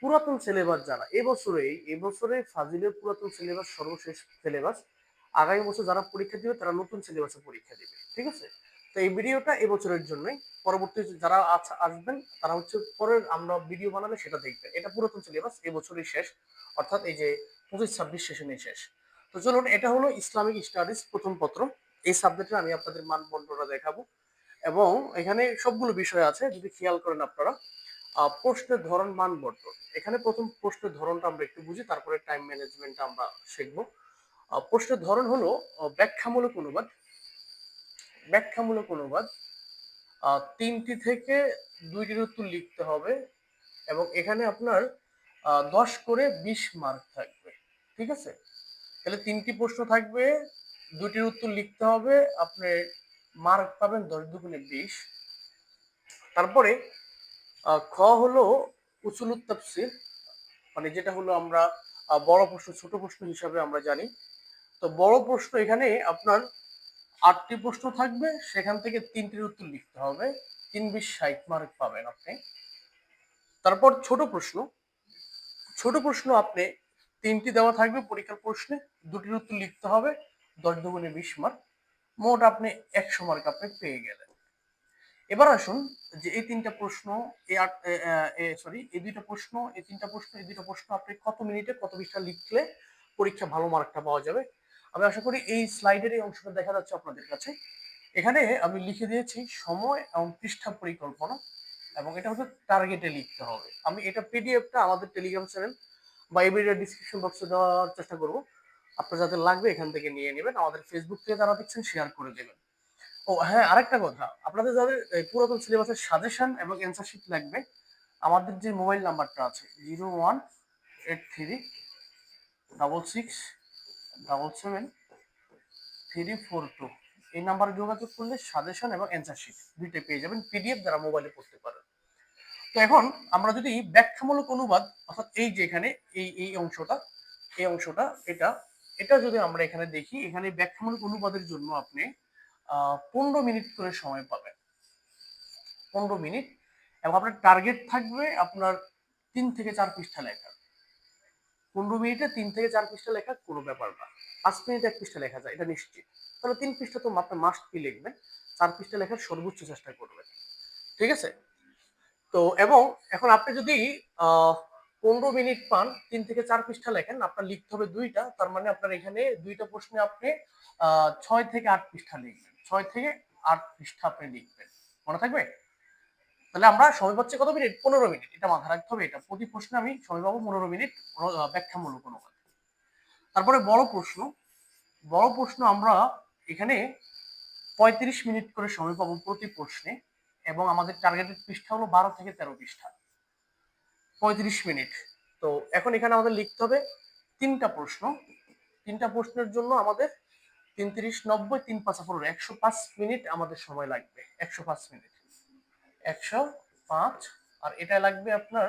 পুরাতন সিলেবাস যারা এবছরে ফাজিলের পুরাতন সিলেবাস সর্বশেষ সিলেবাস, আগামী বছর যারা পরীক্ষা দিবে তারা নতুন সিলেবাসে পরীক্ষা দিবে, ঠিক আছে? তো এই ভিডিওটা এবছরের জন্যই, পরবর্তী যারা আসবেন তারা হচ্ছে পরের আমরা ভিডিও বানালে সেটা দেখবেন। এটা পুরাতন সিলেবাস, এবছরই শেষ, অর্থাৎ এই যে 25-26 সেশনে শেষ। তো চলুন, এটা হলো ইসলামিক স্টাডিজ প্রথম পত্র। এই সাবজেক্টে আমি আপনাদের মানদণ্ডটা দেখাবো এবং এখানে সবগুলো বিষয় আছে, যদি খেয়াল করেন আপনারা। প্রশ্নের ধরন, মানদণ্ড। এখানে প্রথম প্রশ্নের ধরনটা আমরা একটু বুঝি, তারপরে টাইম ম্যানেজমেন্ট আমরা শিখবো। প্রশ্নের ধরন হলো ব্যাখ্যামূলক অনুবাদ। ব্যাখ্যামূলক অনুবাদ 3টি থেকে 2টির উত্তর লিখতে হবে এবং এখানে আপনার 10 করে 20 মার্ক থাকবে, ঠিক আছে? তাহলে 3টি প্রশ্ন থাকবে, 2টির উত্তর লিখতে হবে, আপনি মার্ক পাবেন 10 দুগুণে 20। তারপরে খ হলো উসুলুত তাফসীর, মানে যেটা হলো আমরা বড় প্রশ্ন ছোট প্রশ্ন হিসাবে আমরা জানি। তো বড় প্রশ্ন এখানে আপনার 8টি প্রশ্ন থাকবে, সেখান থেকে 3টির উত্তর লিখতে হবে, 3-20-60 মার্ক পাবেন আপনি। তারপর ছোট প্রশ্ন আপনি 3টি দেওয়া থাকবে পরীক্ষার প্রশ্নে, 2টির উত্তর লিখতে হবে, 10 দুগুণে 20 মার্ক, মোট আপনি 100 মার্ক আপনি পেয়ে গেলেন। এবার আসুন যে এই 3টা প্রশ্ন, এই 2টা প্রশ্ন, এই 3টা প্রশ্ন, এই 2টা প্রশ্ন আপনি কত মিনিটে কত পৃষ্ঠা লিখলে পরীক্ষা ভালো মার্কটা পাওয়া যাবে। আমি আশা করি এই স্লাইডের এই অংশটা দেখা যাচ্ছে আপনাদের কাছে। এখানে আমি লিখে দিয়েছি সময় এবং পৃষ্ঠা পরিকল্পনা, এবং এটা হচ্ছে টার্গেটে লিখতে হবে। আমি এটা পিডিএফটা আমাদের টেলিগ্রাম চ্যানেল বা এই ভিডিওর ডিসক্রিপশন বক্সে দেওয়ার চেষ্টা করব, আপনার যাদের লাগবে এখান থেকে নিয়ে নেবেন, আমাদের ফেসবুক থেকে যারা দেখছেন শেয়ার করে দেবেন। ও হ্যাঁ, আরেকটা কথা, আপনাদের যাদের পুরাতন সিলেবাসের সাজেশন এবং অ্যান্সার শিট লাগবে, আমাদের যে মোবাইল নাম্বারটা আছে 018366773742, এই নাম্বারে যোগাযোগ করলে সাজেশন এবং অ্যান্সার শিট দুইটাই পেয়ে যাবেন, পিডিএফ দ্বারা মোবাইলে পড়তে পারেন। তো এখন আমরা যদি ব্যাখ্যামূলক অনুবাদ, অর্থাৎ এই যে এখানে এই অংশটা এটা এটা যদি আমরা এখানে দেখি, এখানে ব্যাখ্যামূলক অনুবাদের জন্য আপনি 15 মিনিট করে সময় পাবেন, 15 মিনিট, এবং আপনার টার্গেট থাকবে আপনার 3 থেকে 4 পৃষ্ঠা লেখা। 15 মিনিটে 3 থেকে 4 পৃষ্ঠা লেখা কোনো ব্যাপার না, 5 মিনিটে 1 পৃষ্ঠা লেখা যায়, এটা নিশ্চিত। তাহলে 3 পৃষ্ঠা তো আপনার মাস্ট কি লিখবেন, 4 পৃষ্ঠা লেখার সর্বোচ্চ চেষ্টা করবেন, ঠিক আছে? তো এবং এখন আপনি যদি 15 মিনিট পান, 3 থেকে 4 পৃষ্ঠা লেখেন, আপনার লিখতে হবে 2টা, তার মানে আপনার এখানে 2টা প্রশ্নে আপনি 6 থেকে 8 পৃষ্ঠা লিখবেন, 6 থেকে 8 পৃষ্ঠা আপনি লিখবেন, মনে থাকবে? তাহলে আমরা সময় পাচ্ছি কত মিনিট, 15 মিনিট, এটা মাথায় রাখতে হবে। এটা প্রতি প্রশ্নে আমি সময় পাবো 15 মিনিট ব্যাখ্যামূলক অনুবাদ। তারপরে বড় প্রশ্ন আমরা এখানে 35 মিনিট করে সময় পাবো প্রতি প্রশ্নে, এবং আমাদের টার্গেটেড পৃষ্ঠা হলো 12 থেকে 13 পৃষ্ঠা, 35 মিনিট। তো এখন এখানে আমাদের লিখতে হবে 3টা প্রশ্নের জন্য আমাদের 3-3-90, 3-5-15, 105 মিনিট আমাদের সময় লাগবে, 105 মিনিট, 105, আর এটা লাগবে আপনার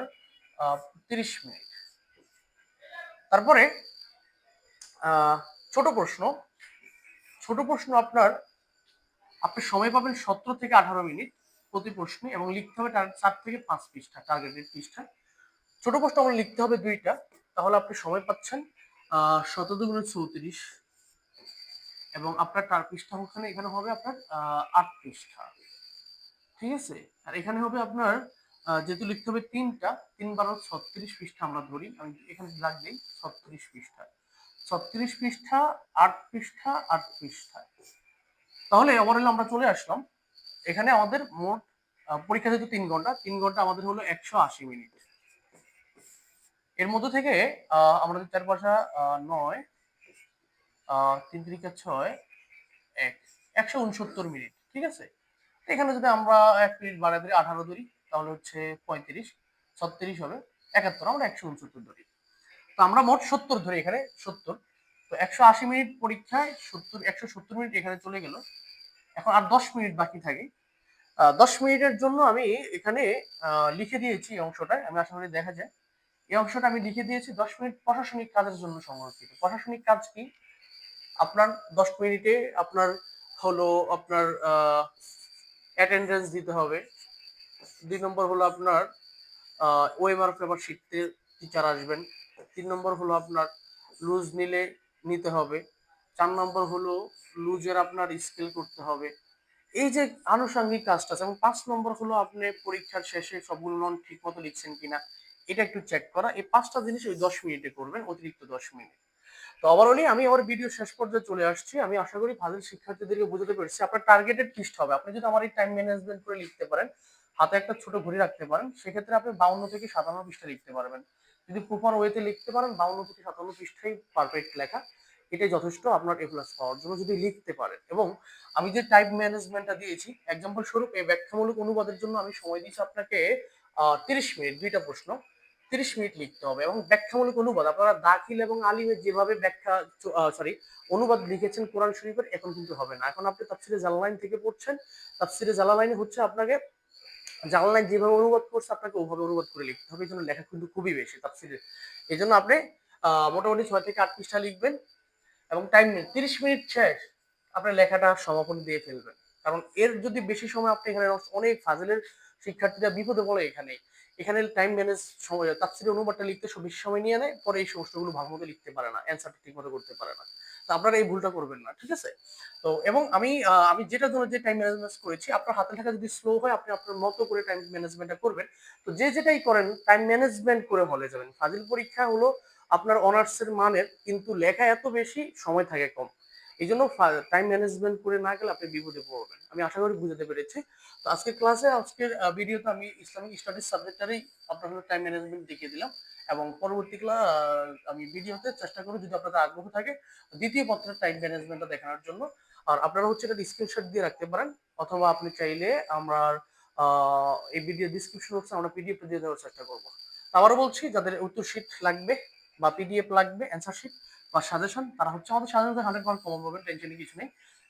30 মিনিট। তারপরে আহ, ছোট প্রশ্ন ছোট প্রশ্ন আপনি সময় পাবেন 17 থেকে 18 মিনিট প্রতি প্রশ্নে, এবং লিখতে হবে 4 থেকে 5 পৃষ্ঠা টার্গেটেড পৃষ্ঠা। ছোট প্রশ্ন আমরা লিখতে হবে 2টা, তাহলে আপনি সময় পাচ্ছেন 17 × 34, এবং আপনার পৃষ্ঠা এখানে হবে আপনার 8 পৃষ্ঠা, ঠিক আছে? আর এখানে হবে আপনার যেহেতু লিখতে হবে 3টা, 3 × 12 36 পৃষ্ঠা আমরা ধরি, আমি এখানে দাগ দিই 36 পৃষ্ঠা, 36 পৃষ্ঠা, 8 পৃষ্ঠা, 8 পৃষ্ঠা। তাহলে ওভারঅল আমরা চলে আসলাম। এখানে আমাদের মোট পরীক্ষা যেহেতু 3 ঘন্টা, 3 ঘন্টা আমাদের হলো 180 মিনিট। এর মধ্যে থেকে আমরা 4 × 5 = 9, 3 × 3 = 6, 169 মিনিট, ঠিক আছে? এখানে যদি আমরা 1 মিনিট বাড়াই ধরি, 18 ধরি, তাহলে হচ্ছে 35, 36 হবে 71, আমরা 169 ধরি। তো আমরা মোট 70 ধরি, এখানে 70। তো 180 মিনিট পরীক্ষায় 170 মিনিট এখানে চলে গেল। এখন আর 10 মিনিট বাকি থাকে। 10 মিনিটের জন্য আমি এখানে লিখে দিয়েছি এই অংশটায়, আমি আশা করি দেখা যায়। এই অংশটা আমি লিখে দিয়েছি 10 মিনিট প্রশাসনিক কাজের জন্য সংরক্ষিত। প্রশাসনিক কাজ কি? আপনার 10 মিনিটে আপনার হলো অ্যাটেন্ডেন্স দিতে হবে। 2 নম্বর হলো আপনার ওএমআর পেপার শিখতে টিচার আসবেন। 3 নম্বর হলো আপনার লুজ নিতে হবে। 4 নম্বর হলো লুজের আপনার স্কেল করতে হবে। এই যে আনুষঙ্গিক কাজটা আছে, এবং 5 নম্বর হলো আপনি পরীক্ষার শেষে সবগুলো নন ঠিক মতো লিখছেন কিনা এটা একটু চেক করা। এই 5টা জিনিস ওই 10 মিনিটে করবেন, অতিরিক্ত 10 মিনিট। তো ওভারঅলি আমি আমার ভিডিও শেষ পর্যায়ে চলে আসছি। আমি আশা করি ফাজিল শিক্ষার্থীদেরকে বোঝাতে পেরেছি আপনার টার্গেটেড পৃষ্ঠা হবে। আপনি যদি আমার এই টাইম ম্যানেজমেন্ট করে লিখতে পারেন, হাতে একটা ছোট ঘড়ি রাখতে পারেন, সেক্ষেত্রে আপনি 52 থেকে 57 পৃষ্ঠা লিখতে পারবেন। যদি প্রপার ওয়েতে লিখতে পারেন 52 থেকে 57 পৃষ্ঠাই পারফেক্ট লেখা, এটাই যথেষ্ট আপনার এ প্লাস পাওয়ার জন্য যদি লিখতে পারেন। এবং আমি যে টাইম ম্যানেজমেন্টটা দিয়েছি এক্সাম্পল স্বরূপ এই ব্যাখ্যামূলক অনুবাদের জন্য আমি সময় দিয়েছি আপনাকে 30 মিনিট, দুইটা প্রশ্ন, 30 মিনিট লিখতে হবে। এবং ব্যাখ্যামূলক অনুবাদ আপনারা দাখিল এবং আলিমের যেভাবে ব্যাখ্যা অনুবাদ লিখেছেন কোরআন শরীফের, এখন কিন্তু হবে না। এখন আপনি তাফসিরে জালালাইন থেকে পড়ছেন। তাফসিরে জালালাইনে হচ্ছে আপনাকে জালালাইন যেভাবে অনুবাদ করছে আপনাকে ওভাবে অনুবাদ করে লিখতে হবে। এই জন্য লেখা কিন্তু খুবই বেশি তাফসিরে। এই জন্য আপনি মোটামুটি 6 থেকে 8 পৃষ্ঠা লিখবেন এবং টাইম নেই 30 মিনিট শেষ, আপনার লেখাটা সমাপন দিয়ে ফেলবেন। কারণ এর যদি বেশি সময় আপনি এখানে অনেক ফাজিলের শিক্ষার্থীরা বিপদে পড়ে এখানে। এখানে টাইম ম্যানেজ সময় তাফসীরের অনুবাদটা লিখতে বেশি সময় নিয়ে নেয়, পরে এই সমস্তগুলো ভালোমতো লিখতে পারে না, অ্যান্সারটা ঠিকমতো করতে পারে না। তো আপনারা এই ভুলটা করবেন না, ঠিক আছে? তো এবং আমি যেটা ধরুন যে টাইম ম্যানেজমেন্ট করেছি, আপনার হাতের লেখা যদি স্লো হয় আপনি আপনার মতো করে টাইম ম্যানেজমেন্টটা করবেন। তো যে যেটাই করেন টাইম ম্যানেজমেন্ট করে হলে যাবেন। ফাজিল পরীক্ষা হলো আপনার অনার্সের মানের, কিন্তু লেখা এত বেশি সময় থাকে কম। এই জন্য টাইম ম্যানেজমেন্ট করে না গেলে আপনি বিপদে পড়বেন। আমি আশা করি বুঝাতে পেরেছি। তো আজকের ক্লাসে আজকের ভিডিওতে আমি ইসলামিক স্টাডিজ সাবজেক্টারই আপনার হলো টাইম ম্যানেজমেন্ট দেখিয়ে দিলাম। এবং পরবর্তী আমি ভিডিওতে চেষ্টা করব যদি আপনাদের আগ্রহ থাকে দ্বিতীয় পত্রের টাইম ম্যানেজমেন্টটা দেখানোর জন্য। আর আপনারা হচ্ছে এটা স্ক্রিনশট দিয়ে রাখতে পারেন, অথবা আপনি চাইলে আমার এই ভিডিও ডিসক্রিপশন বক্সে আমরা পিডিএফ দিয়ে দেওয়ার চেষ্টা করব। আবারও বলছি, যাদের উত্তর শিট লাগবে বা পিডিএফ লাগবে, অ্যান্সার শিট বা সাজেশন, তারা হচ্ছে আমাদের সাজেশন 100% কমন পাবেন, টেনশনের কিছু নেই।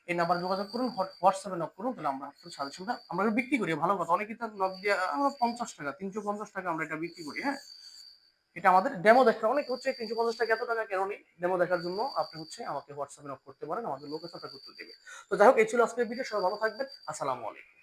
এই নাম্বারে যোগাযোগ করুন, হোয়াটসঅ্যাপে নক করুন, তাহলে আমরা আপনার সাজেশনটা আমরা বিক্রি করি। ভালো কথা, অনেকে তার নক দিয়ে আমরা 50 টাকা 350 টাকা আমরা এটা বিক্রি করি। হ্যাঁ, এটা আমাদের ডেমো দেখা, অনেকে হচ্ছে 350 টাকা এত টাকা কেন নেই, ডেমো দেখার জন্য আপনি হচ্ছে আমাকে হোয়াটসঅ্যাপে নক করতে পারেন, আমাদের লোকেশনটা করতে দেবে। তো যাই হোক, এই ছিল আজকের ভিডিও। সবাই ভালো থাকবেন। আসসালামু আলাইকুম।